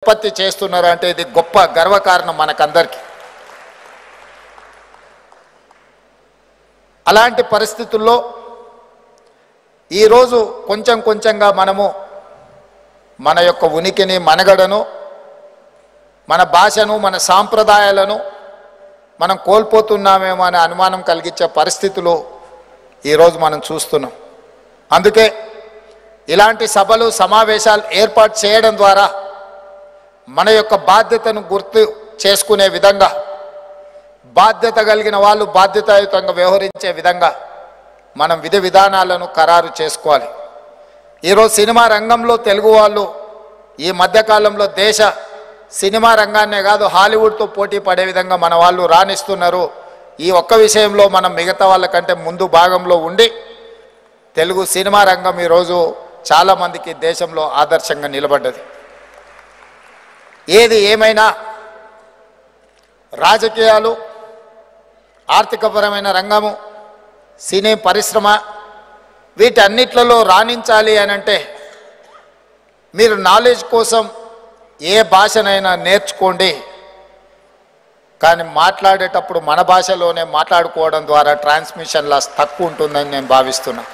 ఉత్పత్తి చేస్తున్నారు అంటే ఇది గొప్ప గర్వకారణం మనకందరికీ. అలాంటి పరిస్థితుల్లో ఈరోజు కొంచెం కొంచెంగా మనము మన యొక్క ఉనికిని, మనుగడను, మన భాషను, మన సాంప్రదాయాలను మనం కోల్పోతున్నామేమో అనే అనుమానం కలిగించే పరిస్థితులు ఈరోజు మనం చూస్తున్నాం. అందుకే ఇలాంటి సభలు, సమావేశాలు ఏర్పాటు చేయడం ద్వారా మన యొక్క బాధ్యతను గుర్తు చేసుకునే విధంగా, బాధ్యత కలిగిన వాళ్ళు బాధ్యతాయుతంగా వ్యవహరించే విధంగా మనం విధి విధానాలను ఖరారు చేసుకోవాలి. ఈరోజు సినిమా రంగంలో తెలుగు వాళ్ళు ఈ మధ్యకాలంలో దేశ సినిమా రంగాన్నే కాదు హాలీవుడ్తో పోటీ పడే విధంగా మన వాళ్ళు రాణిస్తున్నారు. ఈ ఒక్క విషయంలో మనం మిగతా వాళ్ళకంటే ముందు భాగంలో ఉండి తెలుగు సినిమా రంగం ఈరోజు చాలామందికి దేశంలో ఆదర్శంగా నిలబడ్డది. ఏది ఏమైనా రాజకీయాలు, ఆర్థికపరమైన రంగము, సినీ పరిశ్రమ వీటన్నిట్లలో రాణించాలి అని అంటే మీరు నాలెడ్జ్ కోసం ఏ భాషనైనా నేర్చుకోండి. కానీ మాట్లాడేటప్పుడు మన భాషలోనే మాట్లాడుకోవడం ద్వారా ట్రాన్స్మిషన్ లాస్ తక్కువ ఉంటుందని నేను భావిస్తున్నాను.